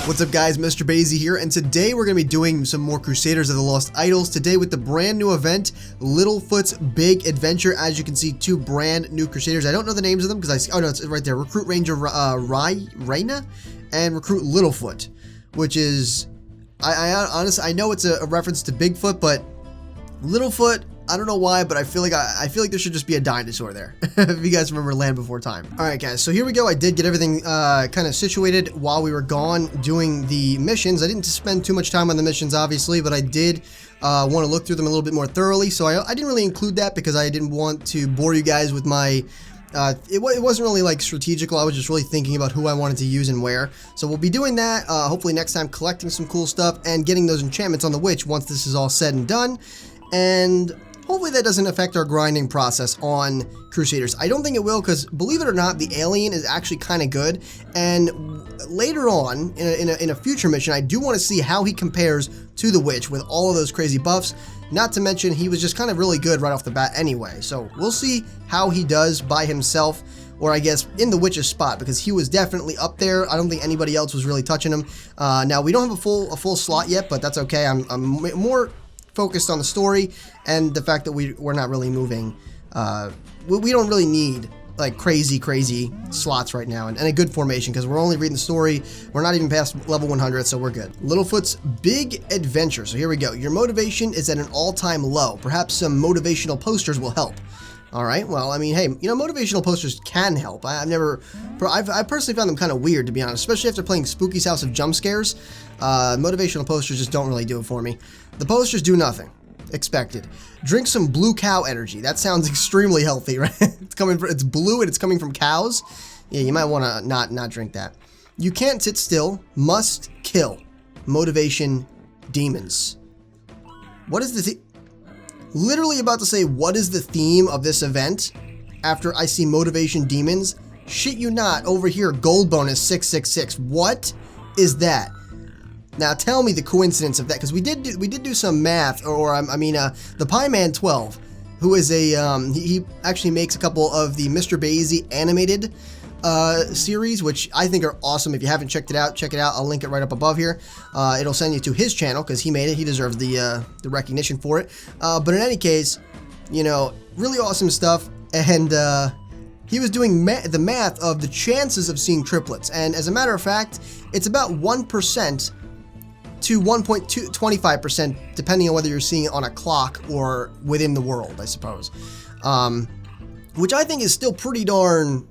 What's up guys, Mr. Bazy here, and today we're going to be doing some more Crusaders of the Lost Idols, today with the brand new event, Littlefoots Big Adventure. As you can see, two brand new Crusaders. I don't know the names of them because oh no, it's right there. Recruit Ranger Raina and Recruit Littlefoot, which is, I honestly, I know it's a reference to Bigfoot, but Littlefoot, I don't know why, but I feel like there should just be a dinosaur there. If you guys remember Land Before Time. All right, guys. So here we go. I did get everything kind of situated while we were gone doing the missions. I didn't spend too much time on the missions, obviously, but I did want to look through them a little bit more thoroughly. So I didn't really include that because I didn't want to bore you guys with my. It wasn't really like strategical. I was just really thinking about who I wanted to use and where. So we'll be doing that. Hopefully next time, collecting some cool stuff and getting those enchantments on the witch once this is all said and done. And hopefully that doesn't affect our grinding process on Crusaders. I don't think it will because, believe it or not, the alien is actually kind of good. And later on, in a future mission, I do want to see how he compares to the witch with all of those crazy buffs. Not to mention, he was just kind of really good right off the bat anyway. So we'll see how he does by himself, or I guess in the witch's spot, because he was definitely up there. I don't think anybody else was really touching him. Now, we don't have a full slot yet, but that's okay. I'm more focused on the story and the fact that we're not really moving. We don't really need like crazy slots right now, and a good formation because we're only reading the story. We're not even past level 100, so we're good. Littlefoot's Big Adventure. So here we go. Your motivation is at an all-time low. Perhaps some motivational posters will help. All right. Well, I mean, hey, you know, motivational posters can help. I personally found them kind of weird, to be honest, especially after playing Spooky's House of Jump Scares. Motivational posters just don't really do it for me. The posters do nothing. Expected. Drink some blue cow energy. That sounds extremely healthy, right? It's blue and it's coming from cows. Yeah, you might want to not drink that. You can't sit still. Must kill. Motivation demons. What is the literally about to say, what is the theme of this event? After I see motivation demons, shit you not, over here, gold bonus 666. What is that? Now tell me the coincidence of that, because we did do some math, or I mean, the Pie Man 12, who is a he actually makes a couple of the Mr. Bazy animated series, which I think are awesome. If you haven't checked it out, check it out. I'll link it right up above here. It'll send you to his channel because he made it. He deserves the recognition for it. But in any case, you know, really awesome stuff. And he was doing the math of the chances of seeing triplets, and as a matter of fact, it's about 1% to 1.25%, depending on whether you're seeing it on a clock or within the world, I suppose. Which I think is still pretty darn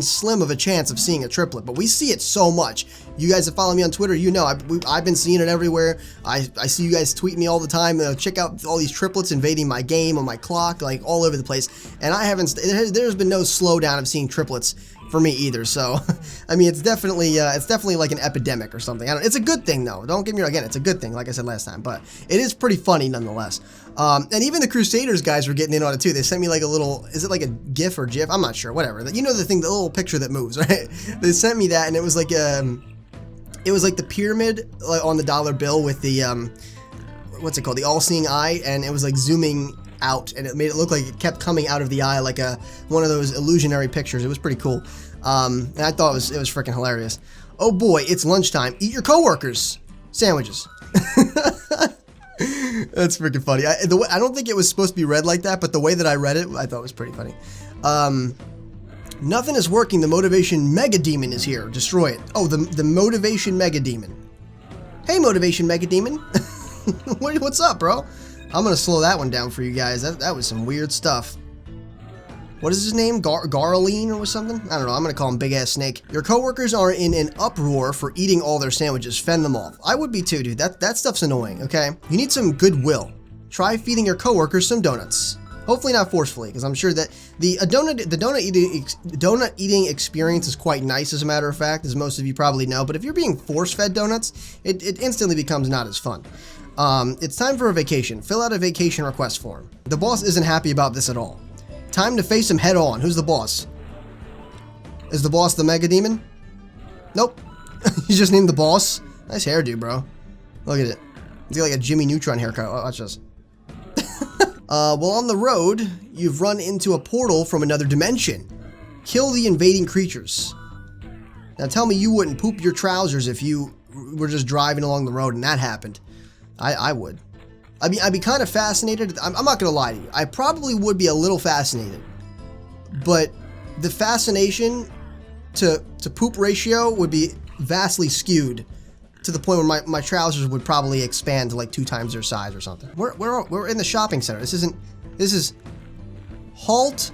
slim of a chance of seeing a triplet, but we see it so much. You guys that follow me on Twitter, you know I've been seeing it everywhere. I see you guys tweet me all the time. Check out all these triplets invading my game on my clock, like all over the place. And I haven't. There's been no slowdown of seeing triplets for me either. So, I mean, it's definitely like an epidemic or something. It's a good thing though. Don't get me wrong. Again, it's a good thing, like I said last time. But it is pretty funny nonetheless. And even the Crusaders guys were getting in on it too. They sent me like a little, is it like a GIF or GIF? I'm not sure. Whatever. You know the thing, the little picture that moves, right? They sent me that, and it was like the pyramid on the dollar bill with the what's it called? The all-seeing eye, and it was like zooming out, and it made it look like it kept coming out of the eye like one of those illusionary pictures. It was pretty cool. And I thought it was freaking hilarious. Oh boy, it's lunchtime. Eat your coworkers sandwiches. That's freaking funny. I don't think it was supposed to be read like that, but the way that I read it, I thought was pretty funny. Nothing is working. The motivation mega demon is here. Destroy it. Oh, the motivation mega demon. Hey, motivation mega demon. What's up, bro? I'm gonna slow that one down for you guys. That was some weird stuff. What is his name? Garleen or something? I don't know. I'm gonna call him Big Ass Snake. Your coworkers are in an uproar for eating all their sandwiches. Fend them off. I would be too, dude. That stuff's annoying. Okay. You need some goodwill. Try feeding your coworkers some donuts. Hopefully not forcefully, because I'm sure that the donut eating experience is quite nice, as a matter of fact, as most of you probably know. But if you're being force-fed donuts, it instantly becomes not as fun. It's time for a vacation. Fill out a vacation request form. The boss isn't happy about this at all. Time to face him head on. Who's the boss? Is the boss the Mega Demon? Nope. He's just named the boss. Nice hairdo, bro. Look at it. He's got like a Jimmy Neutron haircut. Watch this. Well, on the road, you've run into a portal from another dimension. Kill the invading creatures. Now tell me you wouldn't poop your trousers if you we're just driving along the road and that happened. I would. I mean, I'd be kind of fascinated. I'm not going to lie to you. I probably would be a little fascinated. But the fascination to poop ratio would be vastly skewed to the point where my trousers would probably expand to like 2 times their size or something. We're in the shopping center. This is Halt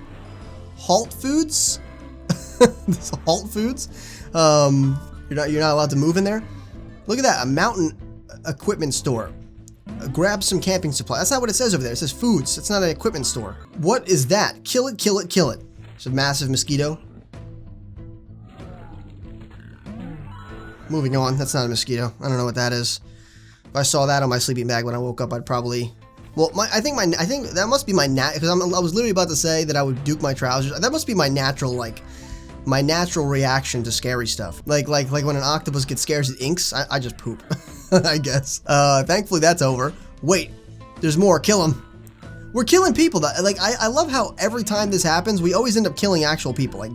Foods. This is Halt Foods. You're not allowed to move in there. Look at that, a mountain equipment store. Grab some camping supply. That's not what it says over there. It says foods. It's not an equipment store. What is that? Kill it, kill it, kill it. It's a massive mosquito. Moving on. That's not a mosquito. I don't know what that is. If I saw that on my sleeping bag when I woke up, I'd probably... Well, I think that must be my because I was literally about to say that I would duke my trousers. That must be my natural, like, my natural reaction to scary stuff. Like when an octopus gets scared, it inks. I just poop. I guess. Thankfully that's over. Wait, there's more. Kill him. We're killing people. I love how every time this happens, we always end up killing actual people. Like,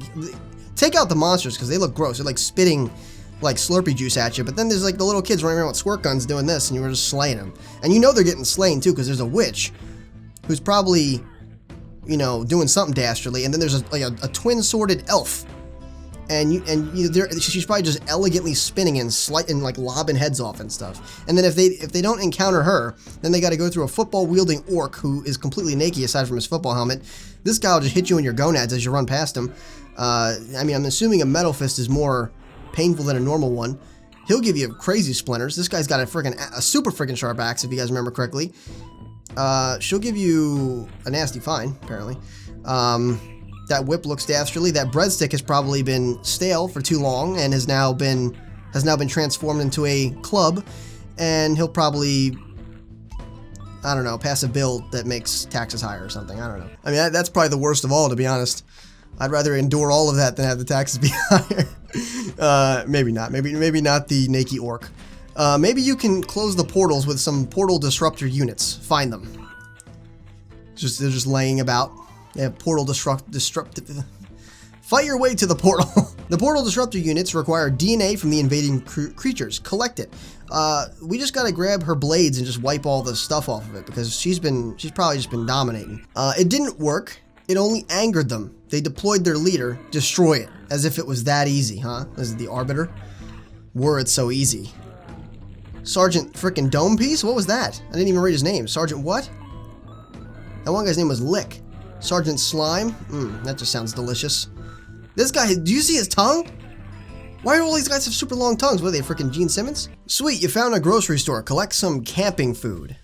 take out the monsters because they look gross. They're like spitting like Slurpee juice at you, but then there's like the little kids running around with squirt guns doing this, and you were just slaying them. And you know they're getting slain too, because there's a witch who's probably, you know, doing something dastardly, and then there's a twin-sworded elf, and she's probably just elegantly spinning and like lobbing heads off and stuff. And then if they don't encounter her, then they got to go through a football-wielding orc who is completely naked aside from his football helmet. This guy will just hit you in your gonads as you run past him. I mean, I'm assuming a metal fist is more painful than a normal one. He'll give you crazy splinters. This guy's got a super freaking sharp axe, if you guys remember correctly. She'll give you a nasty fine, apparently. That whip looks dastardly. That breadstick has probably been stale for too long and has now been transformed into a club, and he'll probably, I don't know, pass a bill that makes taxes higher or something. I don't know. I mean, that's probably the worst of all, to be honest. I'd rather endure all of that than have the taxes be higher. Maybe not. Maybe not the naked orc. Maybe you can close the portals with some portal disruptor units. Find them. They're just laying about. They have portal disruptive. Fight your way to the portal. The portal disruptor units require DNA from the invading creatures. Collect it. We just gotta grab her blades and just wipe all the stuff off of it because she's probably just been dominating. It didn't work. It only angered them. They deployed their leader. Destroy it. As if it was that easy, huh? This is the Arbiter. Were it so easy. Sergeant frickin' Dome Piece? What was that? I didn't even read his name. Sergeant what? That one guy's name was Lick. Sergeant Slime? That just sounds delicious. This guy, do you see his tongue? Why do all these guys have super long tongues? What are they, frickin' Gene Simmons? Sweet, you found a grocery store. Collect some camping food.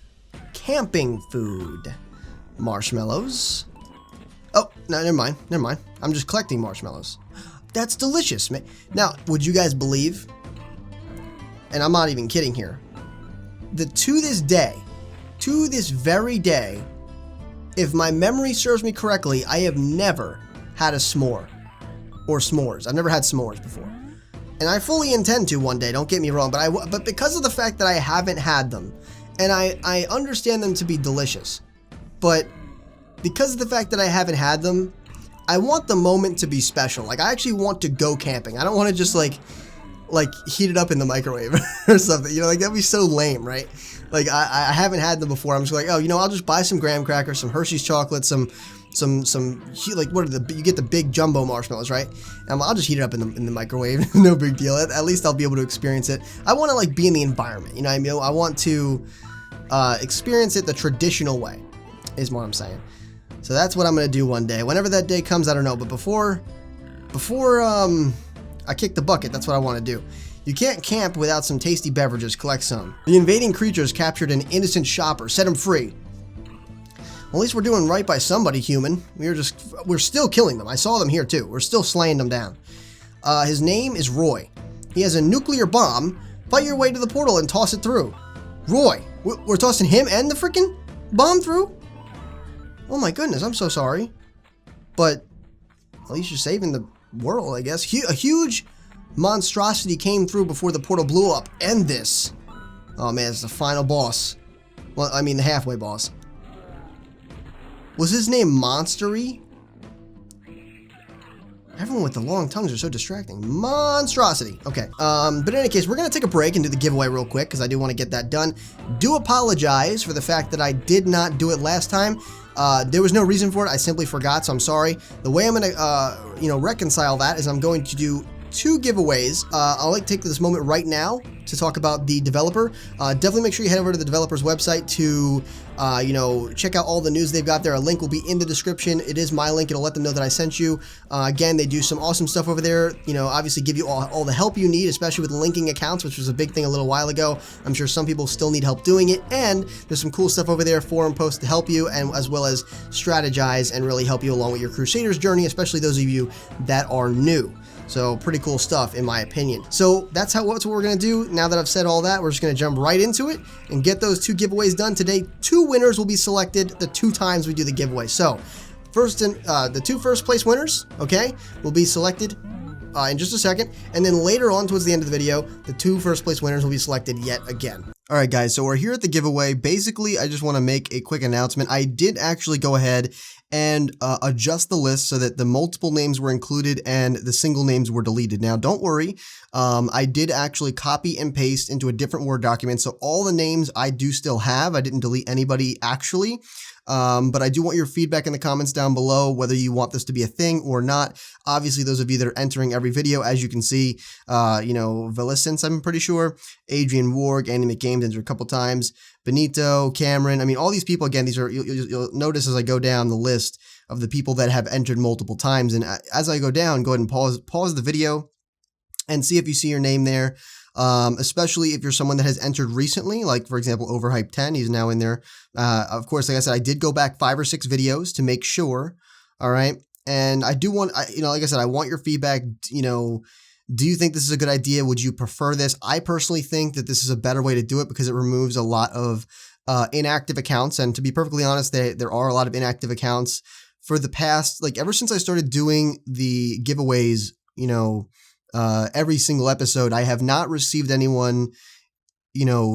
Camping food. Marshmallows. Oh, no, never mind. I'm just collecting marshmallows. That's delicious, man. Now, would you guys believe, and I'm not even kidding here, that to this very day, if my memory serves me correctly, I have never had a s'more or s'mores. I've never had s'mores before. And I fully intend to one day, don't get me wrong, but because of the fact that I haven't had them, and I understand them to be delicious, but because of the fact that I haven't had them, I want the moment to be special. Like, I actually want to go camping. I don't want to just like heat it up in the microwave or something. You know, like that'd be so lame, right? Like I haven't had them before. I'm just like, oh, you know, I'll just buy some graham crackers, some Hershey's chocolate, some like what are you get the big jumbo marshmallows, right? And I'll just heat it up in the microwave. No big deal. At least I'll be able to experience it. I want to like be in the environment. You know what I mean? I want to experience it the traditional way, is what I'm saying. So that's what I'm going to do one day. Whenever that day comes, I don't know. But before I kick the bucket, that's what I want to do. You can't camp without some tasty beverages. Collect some. The invading creatures captured an innocent shopper. Set him free. Well, at least we're doing right by somebody, human. We're still killing them. I saw them here, too. We're still slaying them down. His name is Roy. He has a nuclear bomb. Fight your way to the portal and toss it through. Roy, we're tossing him and the freaking bomb through? Oh my goodness, I'm so sorry. But at least you're saving the world, I guess. A huge monstrosity came through before the portal blew up. End this. Oh man, it's the final boss. Well, I mean the halfway boss. Was his name Monstery? Everyone with the long tongues are so distracting. Monstrosity. Okay. But in any case, we're going to take a break and do the giveaway real quick because I do want to get that done. Do apologize for the fact that I did not do it last time. There was no reason for it. I simply forgot, so I'm sorry. The way I'm going to, reconcile that is I'm going to do 2 giveaways. I'll take this moment right now to talk about the developer. Definitely make sure you head over to the developer's website to, check out all the news they've got there. A link will be in the description. It is my link. It'll let them know that I sent you. Again, they do some awesome stuff over there. Obviously give you all the help you need, especially with linking accounts, which was a big thing a little while ago. I'm sure some people still need help doing it. And there's some cool stuff over there, forum posts to help you, and as well as strategize and really help you along with your Crusaders journey, especially those of you that are new. So pretty cool stuff in my opinion. So that's what we're going to do. Now that I've said all that, we're just going to jump right into it and get those 2 giveaways done today. 2 winners will be selected the 2 times we do the giveaway. So first, the 2 first place winners, okay, will be selected in just a second. And then later on towards the end of the video, the 2 first place winners will be selected yet again. All right, guys, so we're here at the giveaway. Basically, I just want to make a quick announcement. I did actually go ahead and adjust the list so that the multiple names were included and the single names were deleted. Now, don't worry. I did actually copy and paste into a different Word document. So all the names I do still have. I didn't delete anybody actually. But I do want your feedback in the comments down below, whether you want this to be a thing or not. Obviously, those of you that are entering every video, as you can see, Velicence, I'm pretty sure, Adrian Warg, Andy McGames entered a couple times, Benito, Cameron. I mean, all these people, again, these are, you'll notice as I go down the list of the people that have entered multiple times. And as I go down, go ahead and pause the video and see if you see your name there. Especially if you're someone that has entered recently, like for example, Overhype 10, he's now in there. Of course, like I said, I did go back 5 or 6 videos to make sure. All right. And I do want, like I said, I want your feedback. Do you think this is a good idea? Would you prefer this? I personally think that this is a better way to do it because it removes a lot of inactive accounts. And to be perfectly honest, there are a lot of inactive accounts for the past, like ever since I started doing the giveaways, every single episode, I have not received anyone,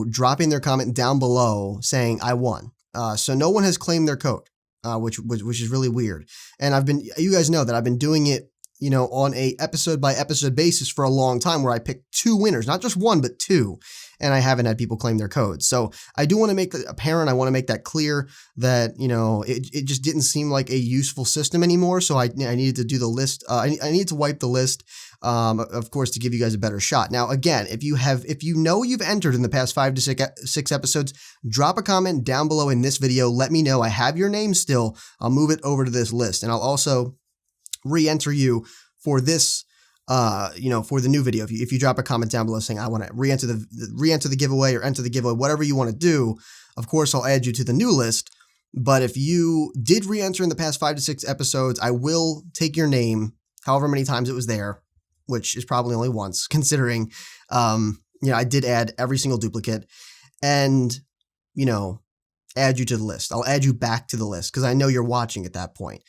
dropping their comment down below saying I won. So no one has claimed their code, which is really weird. And you guys know that I've been doing it, on a episode by episode basis for a long time where I picked 2 winners, not just 1, but 2. And I haven't had people claim their codes. So I do want to make that apparent. I want to make that clear that, it just didn't seem like a useful system anymore. So I needed to do the list. I needed to wipe the list, of course, to give you guys a better shot. Now, again, if you've entered in the past 5 to 6 episodes, drop a comment down below in this video. Let me know. I have your name still. I'll move it over to this list, and I'll also re-enter you for this, for the new video. If you drop a comment down below saying I want to re-enter the giveaway or enter the giveaway, whatever you want to do, of course, I'll add you to the new list. But if you did re-enter in the past 5 to 6 episodes, I will take your name, however many times it was there, which is probably only once, considering, I did add every single duplicate and, add you to the list. I'll add you back to the list because I know you're watching at that point.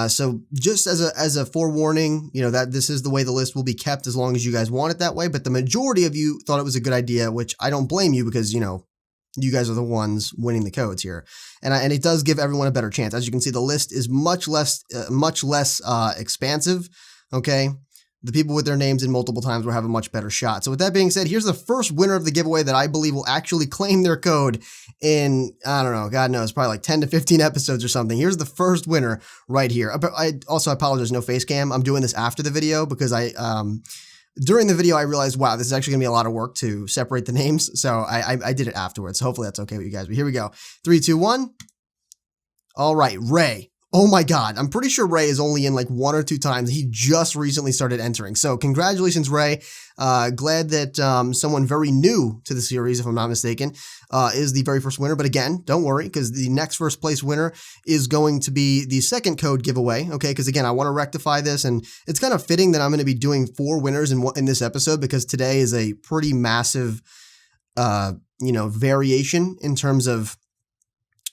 So just as a forewarning, that this is the way the list will be kept as long as you guys want it that way. But the majority of you thought it was a good idea, which I don't blame you because, you guys are the ones winning the codes here. And it does give everyone a better chance. As you can see, the list is much less expansive. Okay. The people with their names in multiple times will have a much better shot. So with that being said, here's the first winner of the giveaway that I believe will actually claim their code in, I don't know, God knows, probably like 10 to 15 episodes or something. Here's the first winner right here. I apologize, no face cam. I'm doing this after the video because during the video, I realized, wow, this is actually gonna be a lot of work to separate the names. So I did it afterwards. So hopefully that's okay with you guys. But here we go. 3, 2, 1. All right, Ray. Oh my God, I'm pretty sure Ray is only in like 1 or 2 times. He just recently started entering. So congratulations, Ray. Glad that someone very new to the series, if I'm not mistaken, is the very first winner. But again, don't worry, because the next first place winner is going to be the second code giveaway. Okay, because again, I want to rectify this, and it's kind of fitting that I'm going to be doing 4 winners in this episode because today is a pretty massive, variation in terms of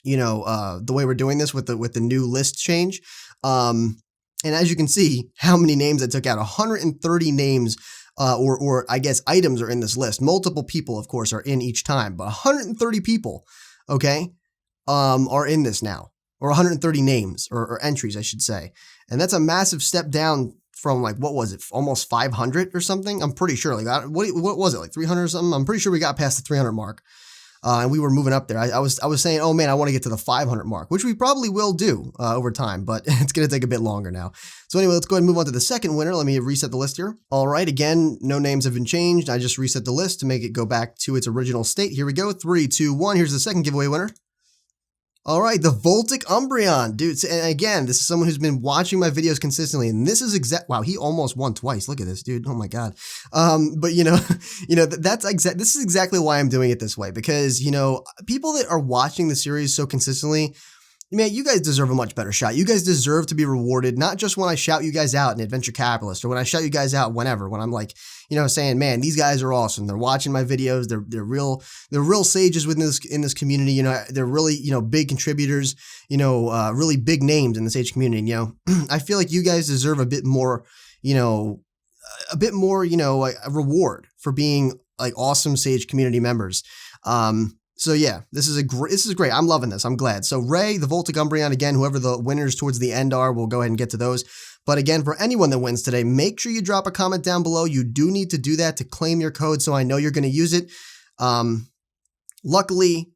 the way we're doing this with the new list change. And as you can see, how many names I took out, 130 names, or I guess items are in this list. Multiple people, of course, are in each time, but 130 people, okay, are in this now, or 130 names or entries, I should say. And that's a massive step down from like, what was it? Almost 500 or something. I'm pretty sure. Like, what was it? Like 300 or something? I'm pretty sure we got past the 300 mark. And we were moving up there. I was saying, oh man, I want to get to the 500 mark, which we probably will do over time, but it's going to take a bit longer now. So anyway, let's go ahead and move on to the second winner. Let me reset the list here. All right, again, no names have been changed. I just reset the list to make it go back to its original state. Here we go. 3, 2, 1. Here's the second giveaway winner. All right, the Voltic Umbreon, dude. And again, this is someone who's been watching my videos consistently, and this is wow, he almost won twice. Look at this, dude. Oh my god. But this is exactly why I'm doing it this way, because people that are watching the series so consistently, man, you guys deserve a much better shot. You guys deserve to be rewarded, not just when I shout you guys out in Adventure Capitalist, or when I shout you guys out when I'm like, saying, man, these guys are awesome. They're watching my videos. They're real sages in this community. They're really, big contributors, really big names in the Sage community. I feel like you guys deserve a bit more, like a reward for being like awesome Sage community members. So yeah, this is great. I'm loving this. I'm glad. So Ray, the Voltic Umbreon, again, whoever the winners towards the end are, we'll go ahead and get to those. But again, for anyone that wins today, make sure you drop a comment down below. You do need to do that to claim your code, so I know you're going to use it. Luckily,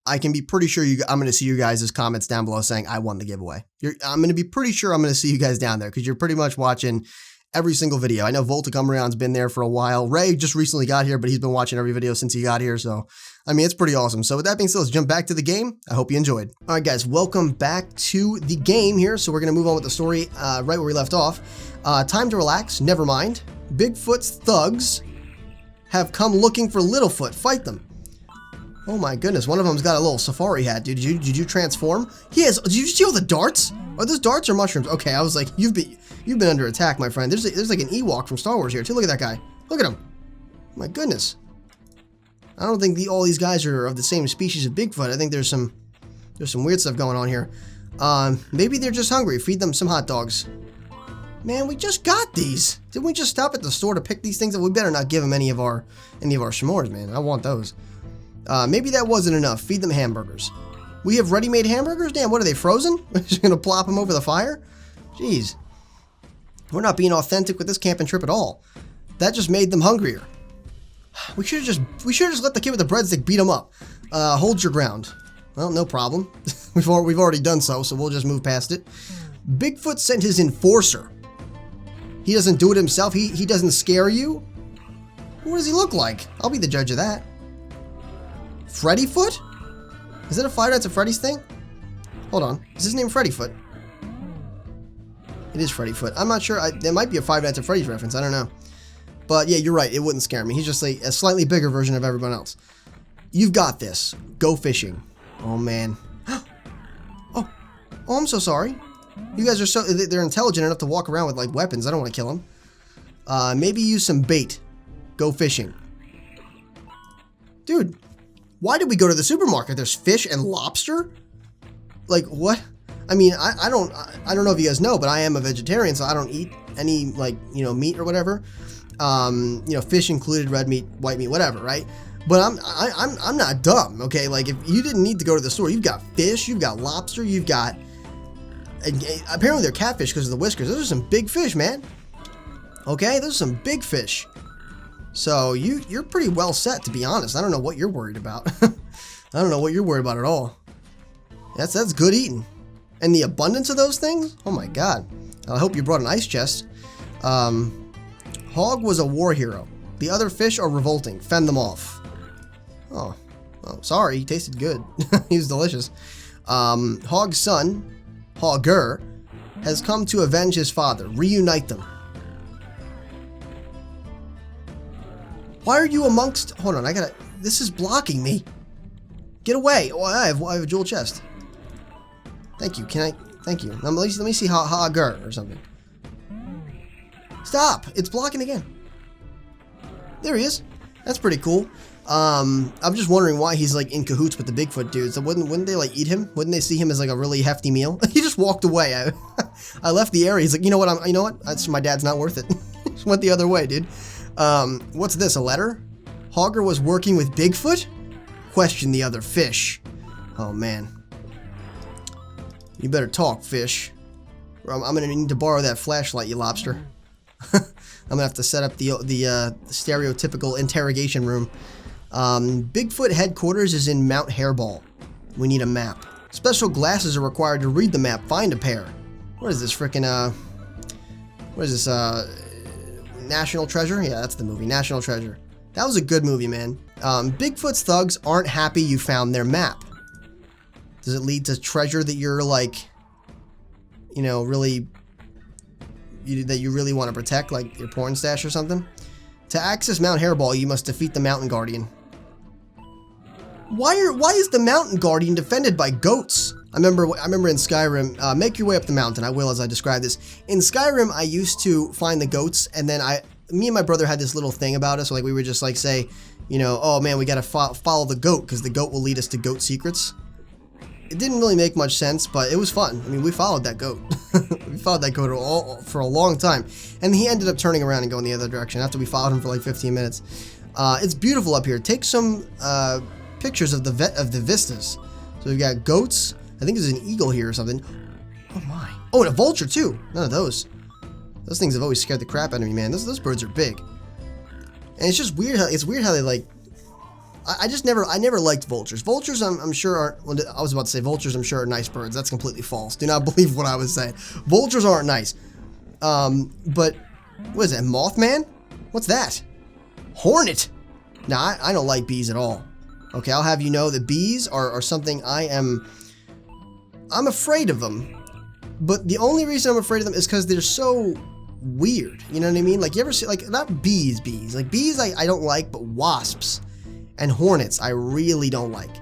I can be pretty sure I'm going to see you guys' comments down below saying I won the giveaway. I'm going to be pretty sure I'm going to see you guys down there, because you're pretty much watching every single video. I know Voltic Umbreon's been there for a while. Ray just recently got here, but he's been watching every video since he got here. So, I mean, it's pretty awesome. So with that being said, let's jump back to the game. I hope you enjoyed. All right, guys, welcome back to the game here. So we're going to move on with the story right where we left off. Time to relax. Never mind. Bigfoot's thugs have come looking for Littlefoot. Fight them. Oh my goodness. One of them's got a little safari hat. Did you transform? He has. Did you see all the darts? Are those darts or mushrooms? Okay, I was like, you've been under attack, my friend. There's like an Ewok from Star Wars here too. Look at that guy. Look at him. My goodness. I don't think all these guys are of the same species of Bigfoot. I think there's some weird stuff going on here. Maybe they're just hungry. Feed them some hot dogs. Man, we just got these. Didn't we just stop at the store to pick these things up? We better not give them any of our s'mores, man. I want those. Maybe that wasn't enough. Feed them hamburgers. We have ready-made hamburgers? Damn, what are they, frozen? We're just gonna plop them over the fire? Jeez. We're not being authentic with this camping trip at all. That just made them hungrier. We should have just let the kid with the breadstick beat him up. Hold your ground. Well, no problem. We've already done so we'll just move past it. Bigfoot sent his enforcer. He doesn't do it himself. He doesn't scare you. What does he look like? I'll be the judge of that. Freddyfoot? Is that a Five Nights at Freddy's thing? Hold on. Is his name Freddyfoot? It is Freddyfoot. I'm not sure. There might be a Five Nights at Freddy's reference. I don't know. But yeah, you're right. It wouldn't scare me. He's just like a slightly bigger version of everyone else. You've got this. Go fishing. Oh, man. Oh, I'm so sorry. You guys are they're intelligent enough to walk around with like weapons. I don't want to kill them. Maybe use some bait. Go fishing. Dude, why did we go to the supermarket? There's fish and lobster? Like, what? I mean, I don't know if you guys know, but I am a vegetarian, so I don't eat any, like, meat or whatever. Fish included, red meat, white meat, whatever, right? But I'm not dumb, okay? Like, if you didn't need to go to the store, you've got fish, you've got lobster, you've got, apparently they're catfish because of the whiskers. Those are some big fish, man. Okay, those are some big fish. So you're pretty well set, to be honest. I don't know what you're worried about. I don't know what you're worried about at all. That's good eating. And the abundance of those things? Oh my god. I hope you brought an ice chest. Hog was a war hero. The other fish are revolting. Fend them off. Oh, sorry. He tasted good. He was delicious. Hog's son, Hogger, has come to avenge his father. Reunite them. Why are you amongst... Hold on, this is blocking me. Get away. Oh, I have a jewel chest. Thank you. Thank you. Now, let me see Hogger or something. Stop. It's blocking again. There he is. That's pretty cool. I'm just wondering why he's like in cahoots with the Bigfoot dudes. So wouldn't they like eat him? Wouldn't they see him as like a really hefty meal? He just walked away. I left the area. He's like, you know what? That's my dad's not worth it. Just went the other way, dude. What's this? A letter? Hogger was working with Bigfoot? Question the other fish. Oh man. You better talk, fish. I'm gonna need to borrow that flashlight, you lobster. I'm gonna have to set up the stereotypical interrogation room. Bigfoot headquarters is in Mount Hairball. We need a map. Special glasses are required to read the map. Find a pair. What is this frickin' what is this, National Treasure? Yeah, that's the movie, National Treasure. That was a good movie, man. Bigfoot's thugs aren't happy you found their map. Does it lead to treasure that you're like, you know, that you really want to protect, like your porn stash or something? To access Mount Hairball, you must defeat the Mountain Guardian. Why is the Mountain Guardian defended by goats? I remember in Skyrim, make your way up the mountain. I will as I describe this. In Skyrim, I used to find the goats, and then me and my brother had this little thing about us. Like we would just like say, you know, oh man, we gotta follow the goat because the goat will lead us to goat secrets. It didn't really make much sense, but it was fun. I mean, we followed that goat. We followed that goat for a long time, and he ended up turning around and going the other direction after we followed him for like 15 minutes. It's beautiful up here. Take some pictures of the vistas. So we've got goats. I think there's an eagle here or something. Oh my. Oh, and a vulture too. None of those. Those things have always scared the crap out of me, man. Those birds are big. And it's just weird how they like. I never liked vultures. Vultures, I'm sure aren't. Well, I was about to say vultures. I'm sure are nice birds. That's completely false. Do not believe what I was saying. Vultures aren't nice. But what is that? Mothman? What's that? Hornet. Nah, I don't like bees at all. Okay, I'll have you know that bees are something I'm afraid of them. But the only reason I'm afraid of them is because they're so weird. You know what I mean? Like, you ever see, like, not bees. Like, bees I don't like, but wasps and hornets I really don't like.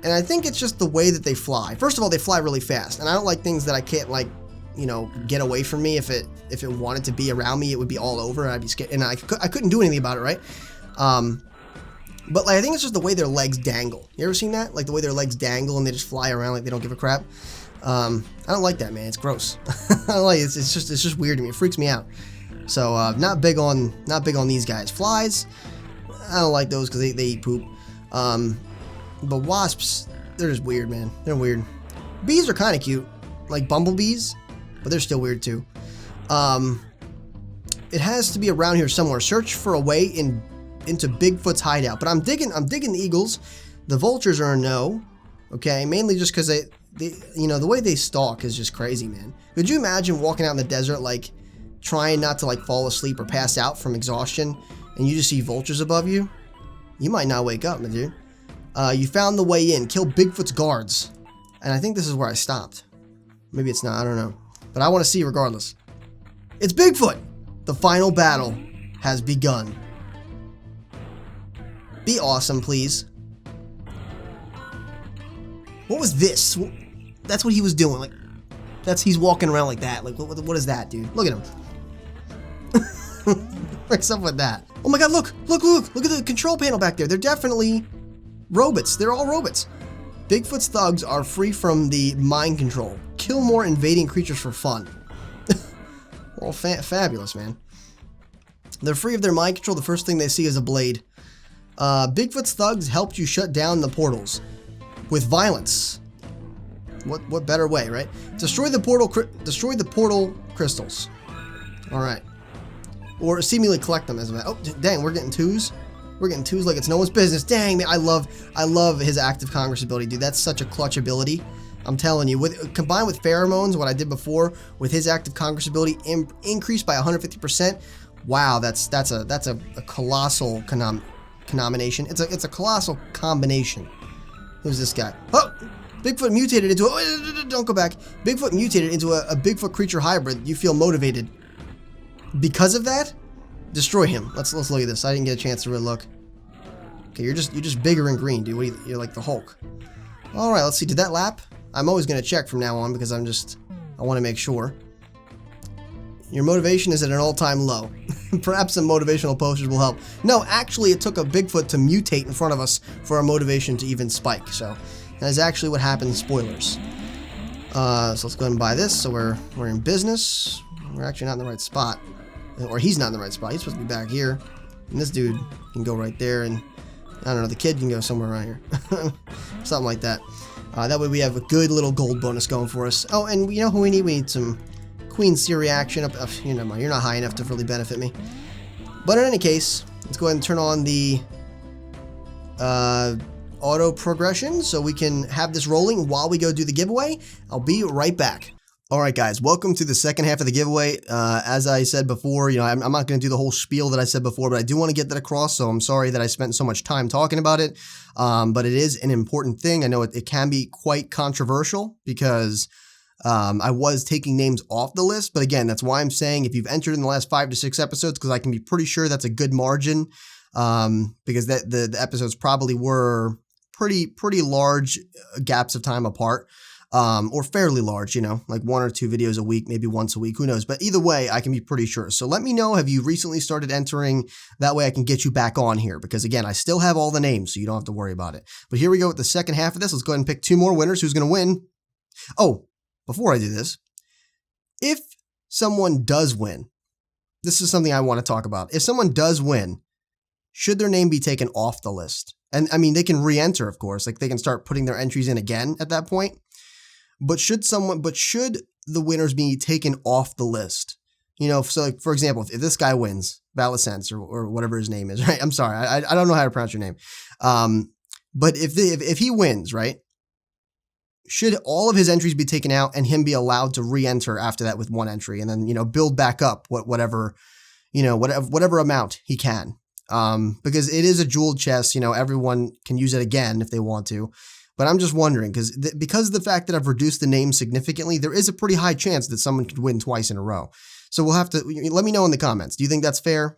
And I think it's just the way that they fly. First of all, they fly really fast. And I don't like things that I can't, like, you know, get away from me. If it wanted to be around me, it would be all over, and I'd be scared. And I couldn't do anything about it, right? But like, I think it's just the way their legs dangle. You ever seen that? Like the way their legs dangle and they just fly around like they don't give a crap. I don't like that, man. It's gross. I don't like it. It's just weird to me. It freaks me out. So not big on these guys. Flies, I don't like those because they eat poop. But wasps, they're just weird, man. They're weird. Bees are kind of cute, like bumblebees, but they're still weird too. It has to be around here somewhere. Search for a way into Bigfoot's hideout. But I'm digging the eagles. The vultures are a no. Okay, mainly just because they you know, the way they stalk is just crazy, man. Could you imagine walking out in the desert, like trying not to like fall asleep or pass out from exhaustion, and you just see vultures above you? You might not wake up, my dude. You found the way in. Kill Bigfoot's guards. And I think this is where I stopped. Maybe it's not. I don't know. But I want to see regardless. It's Bigfoot. The final battle has begun. Be awesome, please. What was this? That's what he was doing. Like, he's walking around like that. Like, what is that, dude? Look at him. What's up with that? Oh my God! Look at the control panel back there. They're definitely robots. They're all robots. Bigfoot's thugs are free from the mind control. Kill more invading creatures for fun. Well, fabulous, man. They're free of their mind control. The first thing they see is a blade. Bigfoot's thugs helped you shut down the portals with violence. What better way, right? Destroy the portal crystals. All right. Or seemingly collect them as a matter. Oh, dang, we're getting twos. We're getting twos like it's no one's business. Dang, man, I love his active Congress ability, dude. That's such a clutch ability. I'm telling you, combined with pheromones, what I did before with his active Congress ability increased by 150%. Wow, that's a colossal combination. It's a colossal combination. Who's this guy? Oh, Bigfoot mutated into a... Don't go back. Bigfoot mutated into a Bigfoot creature hybrid. You feel motivated because of that? Destroy him. Let's look at this. I didn't get a chance to really look. Okay, you're just bigger and green, dude. You're like the Hulk. All right, let's see. Did that lap? I'm always gonna check from now on because I want to make sure. Your motivation is at an all-time low. Perhaps some motivational posters will help. No, actually, it took a Bigfoot to mutate in front of us for our motivation to even spike. So that is actually what happened. Spoilers. So let's go ahead and buy this. So we're in business. We're actually not in the right spot. Or he's not in the right spot. He's supposed to be back here. And this dude can go right there. And I don't know, the kid can go somewhere around here. Something like that. That way we have a good little gold bonus going for us. Oh, and you know who we need? We need some Queen C reaction up. You're not high enough to really benefit me. But in any case, let's go ahead and turn on the auto progression so we can have this rolling while we go do the giveaway. I'll be right back. Alright guys, welcome to the second half of the giveaway. As I said before, I'm not going to do the whole spiel that I said before, but I do want to get that across, so I'm sorry that I spent so much time talking about it. But it is an important thing. I know it can be quite controversial because I was taking names off the list, but again, that's why I'm saying if you've entered in the last 5 to 6 episodes, because I can be pretty sure that's a good margin, because the episodes probably were pretty large gaps of time apart. Or fairly large, like 1 or 2 videos a week, maybe once a week, who knows? But either way, I can be pretty sure. So let me know, have you recently started entering? That way I can get you back on here, because again, I still have all the names, so you don't have to worry about it. But here we go with the second half of this. Let's go ahead and pick 2 more winners. Who's going to win? Oh, before I do this, if someone does win, this is something I want to talk about. If someone does win, should their name be taken off the list? And I mean, they can re-enter, of course, like they can start putting their entries in again at that point. But should the winners be taken off the list? So like, for example, if this guy wins, Valisense or whatever his name is, right? I'm sorry, I don't know how to pronounce your name. But if he wins, right? Should all of his entries be taken out and him be allowed to re-enter after that with 1 entry and then, build back up whatever amount he can? Because it is a jeweled chest, everyone can use it again if they want to. But I'm just wondering, because of the fact that I've reduced the name significantly, there is a pretty high chance that someone could win twice in a row. So we'll have to, let me know in the comments. Do you think that's fair?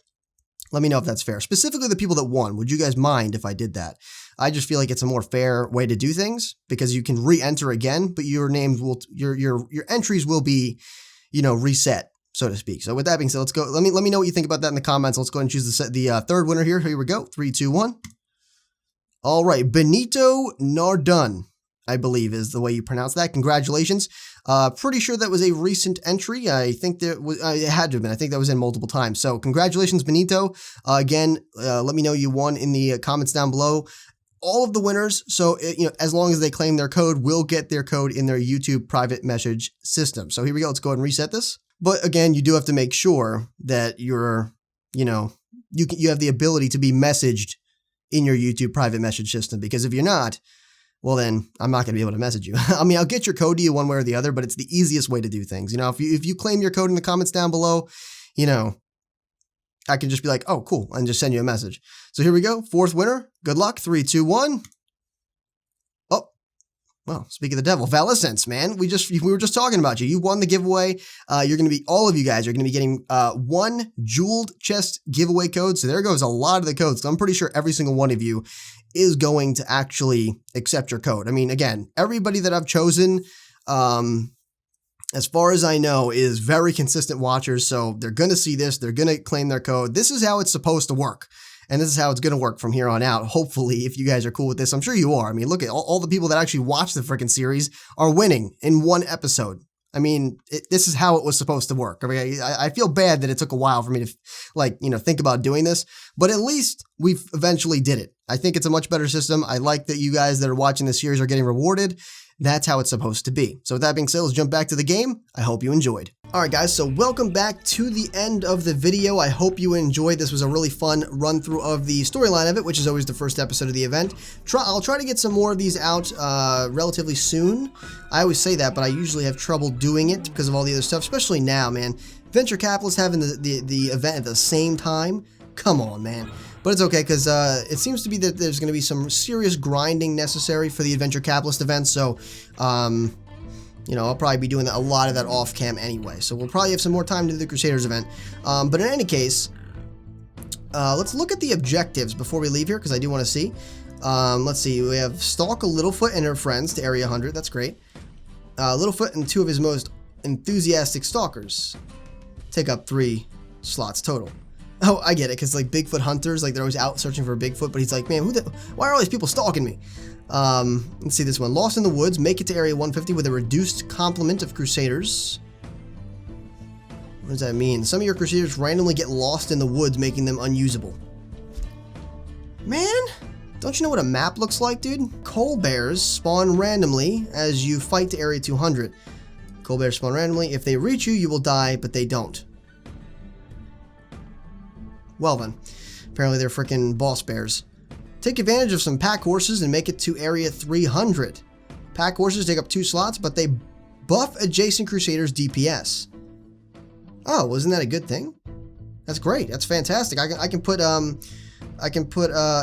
Let me know if that's fair. Specifically the people that won. Would you guys mind if I did that? I just feel like it's a more fair way to do things because you can re-enter again, but your names will, your entries will be, reset, so to speak. So with that being said, let's go. Let me know what you think about that in the comments. Let's go ahead and choose the third winner here. Here we go. 3, 2, 1. All right, Benito Nardun, I believe is the way you pronounce that. Congratulations. Pretty sure that was a recent entry. I think that it had to have been. I think that was in multiple times. So congratulations, Benito. Again, let me know you won in the comments down below. All of the winners, so as long as they claim their code, will get their code in their YouTube private message system. So here we go. Let's go ahead and reset this. But again, you do have to make sure that you're, you have the ability to be messaged in your YouTube private message system, because if you're not, well then I'm not going to be able to message you. I mean, I'll get your code to you one way or the other, but it's the easiest way to do things. If you claim your code in the comments down below, I can just be like, oh, cool, and just send you a message. So here we go. 4th winner. Good luck. 3, 2, 1. Oh, well, speak of the devil, Valisense, man. We were just talking about you. You won the giveaway. All of you guys are going to be getting 1 jeweled chest giveaway code. So there goes a lot of the codes. So I'm pretty sure every single one of you is going to actually accept your code. I mean, again, everybody that I've chosen, as far as I know, is very consistent watchers. So they're going to see this. They're going to claim their code. This is how it's supposed to work. And this is how it's going to work from here on out. Hopefully, if you guys are cool with this, I'm sure you are. I mean, look at all the people that actually watch the freaking series are winning in 1 episode. I mean, this is how it was supposed to work. I mean, I feel bad that it took a while for me to, think about doing this, but at least we've eventually did it. I think it's a much better system. I like that you guys that are watching this series are getting rewarded. That's how it's supposed to be. So with that being said, let's jump back to the game. I hope you enjoyed. All right, guys, so welcome back to the end of the video. I hope you enjoyed. This was a really fun run through of the storyline of it, which is always the first episode of the event. I'll try to get some more of these out relatively soon. I always say that, but I usually have trouble doing it because of all the other stuff, especially now, man. Venture capitalists having the event at the same time. Come on, man. But it's okay, because it seems to be that there's going to be some serious grinding necessary for the Adventure Capitalist event, so, I'll probably be doing a lot of that off-cam anyway, so we'll probably have some more time to do the Crusaders event. But in any case, let's look at the objectives before we leave here, because I do want to see. Let's see, we have stalk a Littlefoot and her friends to Area 100, that's great. Littlefoot and 2 of his most enthusiastic stalkers take up 3 slots total. Oh, I get it, because like Bigfoot hunters, like they're always out searching for Bigfoot, but he's like, man, why are all these people stalking me? Let's see this one. Lost in the woods, make it to Area 150 with a reduced complement of Crusaders. What does that mean? Some of your Crusaders randomly get lost in the woods, making them unusable. Man, don't you know what a map looks like, dude? Coal bears spawn randomly as you fight to Area 200. Coal bears spawn randomly. If they reach you, you will die, but they don't. Well then. Apparently they're freaking boss bears. Take advantage of some pack horses and make it to area 300. Pack horses take up 2 slots, but they buff adjacent Crusaders DPS. Oh, wasn't that a good thing? That's great. That's fantastic. I can put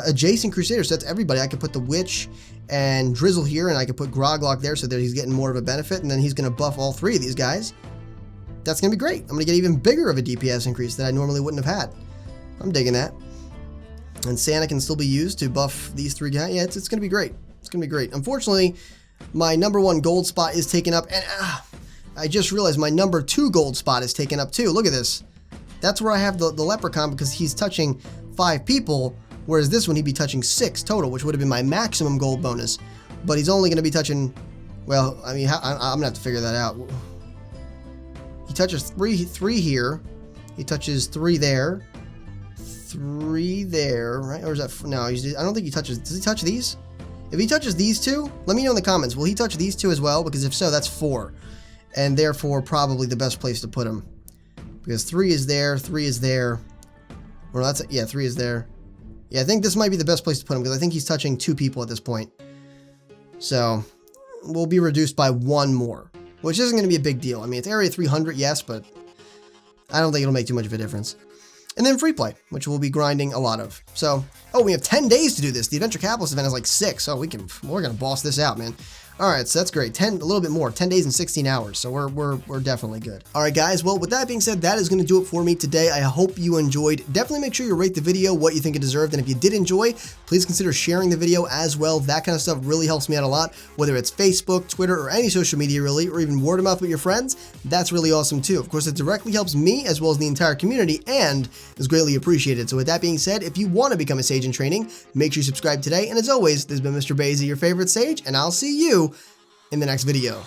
adjacent Crusaders. So that's everybody. I can put the Witch and Drizzle here, and I can put Groglock there so that he's getting more of a benefit, and then he's going to buff all 3 of these guys. That's going to be great. I'm going to get even bigger of a DPS increase that I normally wouldn't have had. I'm digging that. And Santa can still be used to buff these 3 guys. Yeah, it's going to be great. It's going to be great. Unfortunately, my number 1 gold spot is taken up, and I just realized my number 2 gold spot is taken up too. Look at this. That's where I have the leprechaun because he's touching 5 people, whereas this one he'd be touching 6 total, which would have been my maximum gold bonus. But he's only going to be touching, well, I mean, I'm going to have to figure that out. He touches 3 here. He touches 3 there. 3 there, right? Or is that, no, I don't think he touches, does he touch these? If he touches these 2, let me know in the comments. Will he touch these 2 as well? Because if so, that's 4. And therefore, probably the best place to put him. Because 3 is there, 3 is there. Or that's, yeah, 3 is there. Yeah, I think this might be the best place to put him because I think he's touching 2 people at this point. So, we'll be reduced by 1 more. Which isn't going to be a big deal. I mean, it's area 300, yes, but I don't think it'll make too much of a difference. And then free play, which we'll be grinding a lot of. So, oh, we have 10 days to do this. The Adventure Capitalist event is like 6, so we're gonna boss this out, man. All right, so that's great. A little bit more, 10 days and 16 hours. So we're definitely good. All right, guys. Well, with that being said, that is going to do it for me today. I hope you enjoyed. Definitely make sure you rate the video what you think it deserved. And if you did enjoy, please consider sharing the video as well. That kind of stuff really helps me out a lot, whether it's Facebook, Twitter, or any social media really, or even word of mouth with your friends. That's really awesome too. Of course, it directly helps me as well as the entire community and is greatly appreciated. So with that being said, if you want to become a Sage in Training, make sure you subscribe today. And as always, this has been Mr. Bazy, your favorite Sage, and I'll see you in the next video.